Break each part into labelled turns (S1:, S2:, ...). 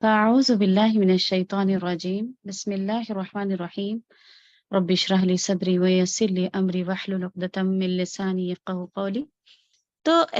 S1: أعوذ بالله من الشيطان الرجيم بسم الله الرحمن الرحيم رب اشرح لي صدري ويسر لي أمري واحلل عقدة من لساني يفقهوا قولي. تو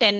S1: 10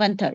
S1: 1/3.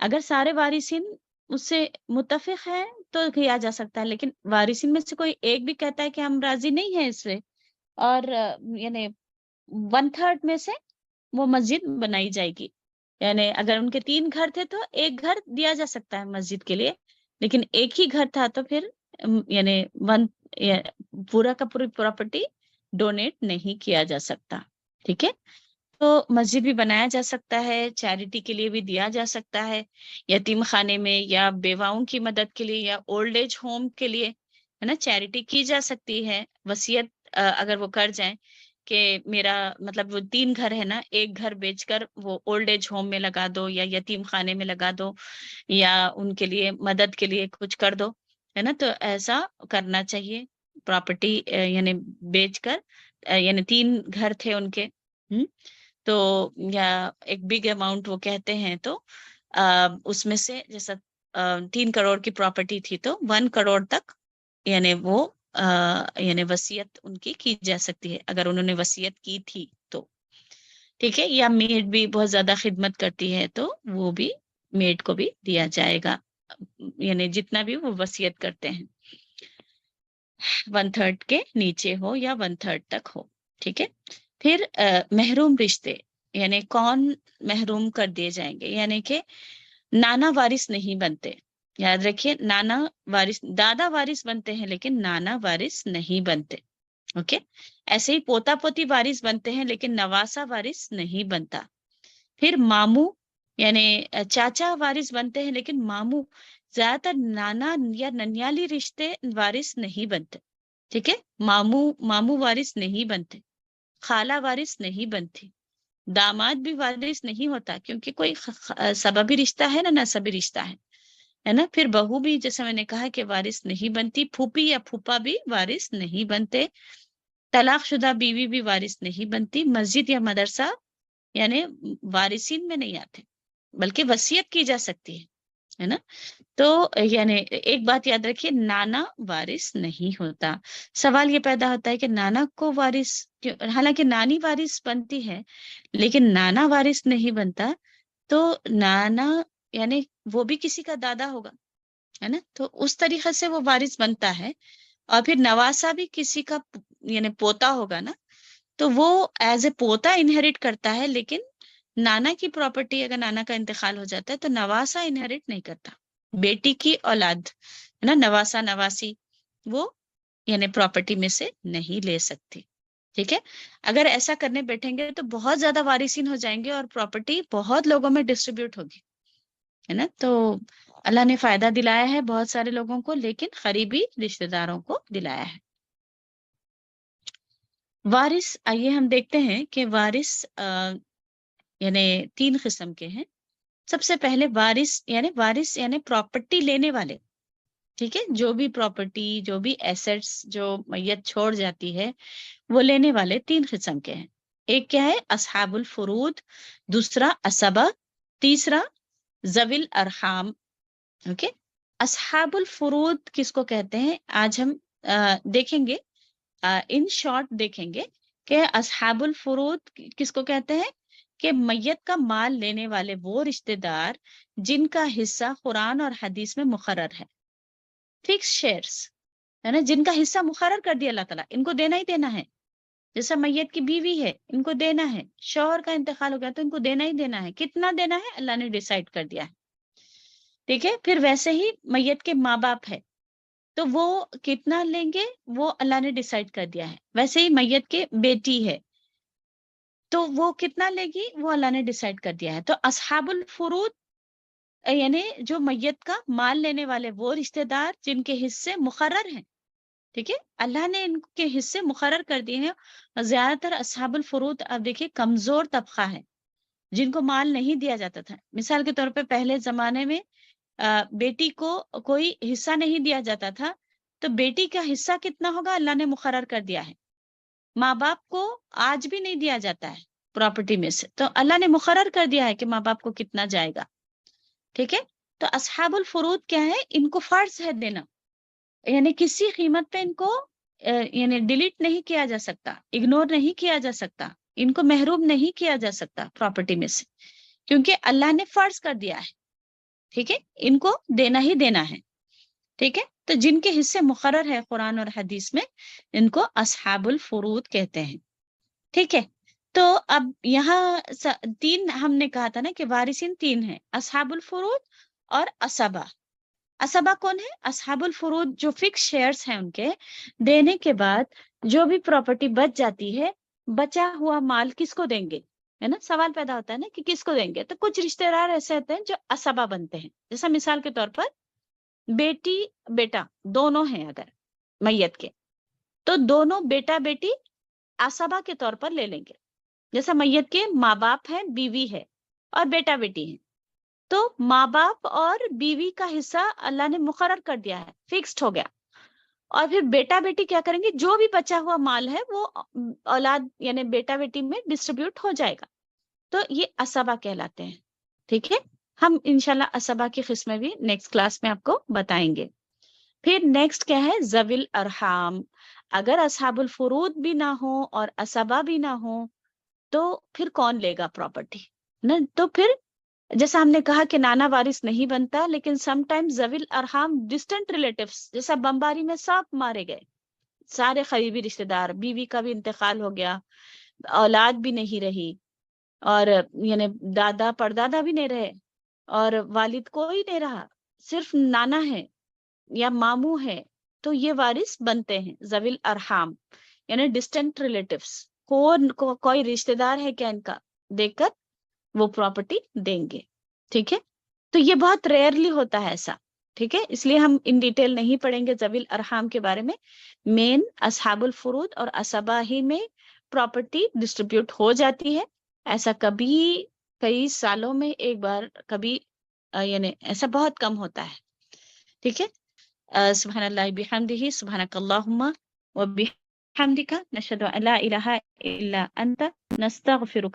S1: اگر سارے وارثین اس سے متفق ہیں تو کیا جا سکتا ہے، لیکن وارثین میں سے کوئی ایک بھی کہتا ہے کہ ہم راضی نہیں ہیں اس سے، اور یعنی 1/3 میں سے وہ مسجد بنائی جائے گی. یعنی اگر ان کے 3 گھر تھے تو ایک گھر دیا جا سکتا ہے مسجد کے لیے، لیکن ایک ہی گھر تھا تو پھر یعنی پورا کا پوری پراپرٹی ڈونیٹ نہیں کیا جا سکتا. ٹھیک ہے، تو مسجد بھی بنایا جا سکتا ہے، چیریٹی کے لیے بھی دیا جا سکتا ہے، یتیم خانے میں، یا بیواؤں کی مدد کے لیے، یا اولڈ ایج ہوم کے لیے، ہے نا، چیریٹی کی جا سکتی ہے. وصیت اگر وہ کر جائیں کہ میرا مطلب وہ 3 گھر ہے نا، ایک گھر بیچ کر وہ اولڈ ایج ہوم میں لگا دو، یا یتیم خانے میں لگا دو، یا ان کے لیے مدد کے لیے کچھ کر دو، ہے نا، تو ایسا کرنا چاہیے. پراپرٹی یعنی بیچ کر، یعنی 3 گھر تھے ان کے، تو یا ایک بگ اماؤنٹ وہ کہتے ہیں، تو اس میں سے جیسا 3 کروڑ کی پراپرٹی تھی تو 1 کروڑ تک یعنی وہ یعنی وصیت ان کی جا سکتی ہے اگر انہوں نے وصیت کی تھی تو. ٹھیک ہے، یا میڈ بھی بہت زیادہ خدمت کرتی ہے تو وہ بھی میڈ کو بھی دیا جائے گا، یعنی جتنا بھی وہ وصیت کرتے ہیں 1/3 کے نیچے ہو یا 1/3 تک ہو. ٹھیک ہے، پھر محروم رشتے، یعنی کون محروم کر دیے جائیں گے، یعنی کہ نانا وارث نہیں بنتے. یاد رکھیے، نانا وارث، دادا وارث بنتے ہیں لیکن نانا وارث نہیں بنتے. اوکے، ایسے ہی پوتا پوتی وارث بنتے ہیں لیکن نواسا وارث نہیں بنتا. پھر ماموں یعنی چاچا وارث بنتے ہیں لیکن ماموں، زیادہ تر نانا یا ننیالی رشتے وارث نہیں بنتے. ٹھیک ہے، ماموں وارث نہیں بنتے، خالہ وارث نہیں بنتی، داماد بھی وارث نہیں ہوتا کیونکہ کوئی سببی رشتہ ہے نا، نسبی رشتہ ہے نا. پھر بہو بھی جیسے میں نے کہا کہ وارث نہیں بنتی، پھوپھی یا پھوپھا بھی وارث نہیں بنتے، طلاق شدہ بیوی بھی وارث نہیں بنتی، مسجد یا مدرسہ یعنی وارثین میں نہیں آتے بلکہ وصیت کی جا سکتی ہے نا. تو یعنی ایک بات یاد رکھیے، نانا وارث نہیں ہوتا. سوال یہ پیدا ہوتا ہے کہ نانا کو وارث، حالانکہ نانی وارث بنتی ہے لیکن نانا وارث نہیں بنتا، تو نانا یعنی وہ بھی کسی کا دادا ہوگا، ہے نا، تو اس طریقے سے وہ وارث بنتا ہے. اور پھر نواسا بھی کسی کا یعنی پوتا ہوگا نا، تو وہ ایز اے پوتا انہیریٹ کرتا ہے، لیکن نانا کی پراپرٹی اگر نانا کا انتقال ہو جاتا ہے تو نواسا انہیریٹ نہیں کرتا. بیٹی کی اولاد ہے نا، نواسا نواسی، وہ یعنی پراپرٹی میں سے نہیں لے سکتی. ٹھیک ہے، اگر ایسا کرنے بیٹھیں گے تو بہت زیادہ وارثین ہو جائیں گے اور پراپرٹی بہت لوگوں میں ڈسٹریبیوٹ ہوگی، ہے نا. تو اللہ نے فائدہ دلایا ہے بہت سارے لوگوں کو لیکن قریبی رشتہ داروں کو دلایا ہے. وارث، آئیے ہم دیکھتے ہیں کہ وارث یعنی 3 قسم کے ہیں. سب سے پہلے وارث یعنی پراپرٹی لینے والے. ٹھیک ہے، جو بھی پراپرٹی، جو بھی ایسٹس جو میت چھوڑ جاتی ہے وہ لینے والے 3 قسم کے ہیں. ایک کیا ہے؟ اصحاب الفروض، دوسرا اسبہ، تیسرا ذوی الارحام. اوکے، اصحاب الفروض کس کو کہتے ہیں آج ہم دیکھیں گے، ان شارٹ دیکھیں گے کہ اصحاب الفروض کس کو کہتے ہیں، کہ میت کا مال لینے والے وہ رشتہ دار جن کا حصہ قرآن اور حدیث میں مقرر ہے. فکس شیئرز ہے نا، جن کا حصہ مقرر کر دیا اللہ تعالیٰ، ان کو دینا ہی دینا ہے. جیسا میت کی بیوی ہے، ان کو دینا ہے، شوہر کا انتقال ہو گیا تو ان کو دینا ہی دینا ہے. کتنا دینا ہے اللہ نے ڈیسائیڈ کر دیا ہے. ٹھیک ہے، پھر ویسے ہی میت کے ماں باپ ہے تو وہ کتنا لیں گے وہ اللہ نے ڈیسائیڈ کر دیا ہے. ویسے ہی میت کے بیٹی ہے تو وہ کتنا لے گی وہ اللہ نے ڈیسائیڈ کر دیا ہے. تو اصحاب الفروض یعنی جو میت کا مال لینے والے وہ رشتہ دار جن کے حصے مقرر ہیں. ٹھیک ہے، اللہ نے ان کے حصے مقرر کر دیے ہیں. زیادہ تر اصحاب الفروض اب دیکھیے کمزور طبقہ ہے جن کو مال نہیں دیا جاتا تھا. مثال کے طور پہ پہلے زمانے میں بیٹی کو کوئی حصہ نہیں دیا جاتا تھا تو بیٹی کا حصہ کتنا ہوگا اللہ نے مقرر کر دیا ہے. ماں باپ کو آج بھی نہیں دیا جاتا ہے پراپرٹی میں سے، تو اللہ نے مقرر کر دیا ہے کہ ماں باپ کو کتنا جائے گا. ٹھیک ہے، تو اصحاب الفروض کیا ہے؟ ان کو فرض ہے دینا، یعنی کسی قیمت پہ ان کو یعنی ڈیلیٹ نہیں کیا جا سکتا، اگنور نہیں کیا جا سکتا، ان کو محروم نہیں کیا جا سکتا پراپرٹی میں سے، کیونکہ اللہ نے فرض کر دیا ہے. ٹھیک ہے، ان کو دینا ہی دینا ہے، ٹھیک ہے. تو جن کے حصے مقرر ہے قرآن اور حدیث میں ان کو اصحاب الفروض کہتے ہیں، ٹھیک ہے. تو اب یہاں تین ہم نے کہا تھا نا کہ وارثین تین ہیں، اصحاب الفروض اور اسبا. اسبا کون ہے؟ اصحاب الفروض جو فکس شیئرز ہیں ان کے دینے کے بعد جو بھی پراپرٹی بچ جاتی ہے، بچا ہوا مال کس کو دیں گے، ہے نا. سوال پیدا ہوتا ہے نا کہ کس کو دیں گے. تو کچھ رشتہ دار ایسے ہوتے ہیں جو اسبا بنتے ہیں. جیسا مثال کے طور پر بیٹی بیٹا دونوں ہیں اگر میت کے، تو دونوں بیٹا بیٹی اسبا کے طور پر لے لیں گے. جیسا میت کے ماں باپ ہیں، بیوی ہے اور بیٹا بیٹی ہے، تو ماں باپ اور بیوی کا حصہ اللہ نے مقرر کر دیا ہے، فکسڈ ہو گیا. اور پھر بیٹا بیٹی کیا کریں گے؟ جو بھی بچا ہوا مال ہے وہ اولاد یعنی بیٹا بیٹی میں ڈسٹریبیوٹ ہو جائے گا. تو یہ اسبا کہلاتے ہیں، ٹھیک ہے. ہم انشاءاللہ اسبا کی قسمیں بھی نیکسٹ کلاس میں آپ کو بتائیں گے. پھر نیکسٹ کیا ہے؟ ذوی الارحام. اگر اصحاب الفروض بھی نہ ہو اور اسبا بھی نہ ہو تو پھر کون لے گا پراپرٹی نا؟ تو پھر جیسا ہم نے کہا کہ نانا وارث نہیں بنتا، لیکن سم ٹائم ذوی الارحام ڈسٹنٹ ریلیٹیوز، جیسا بمباری میں سب مارے گئے، سارے قریبی رشتے دار، بیوی کا بھی انتقال ہو گیا، اولاد بھی نہیں رہی، اور یعنی دادا پردادا بھی نہیں رہے، اور والد کوئی نہیں رہا، صرف نانا ہے یا ماموں ہے، تو یہ وارث بنتے ہیں ذوی الارحام یعنی ڈسٹنٹ ریلیٹیوز. کوئی رشتہ دار ہے کیا ان کا، دیکھ کر وہ پراپرٹی دیں گے، ٹھیک ہے. تو یہ بہت ریئرلی ہوتا ہے ایسا، ٹھیک ہے. اس لیے ہم ان ڈیٹیل نہیں پڑھیں گے ذوی الارحام کے بارے میں. مین اصحاب الفروض اور اسبا ہی میں پراپرٹی ڈسٹریبیوٹ ہو جاتی ہے. ایسا کبھی کئی سالوں میں ایک بار کبھی یعنی ایسا بہت کم ہوتا ہے، ٹھیک ہے. سبحان اللہ بحمدہ، سبحانک اللہم و بحمدک، نشہد ان لا الہ الا انت، نستغفرک.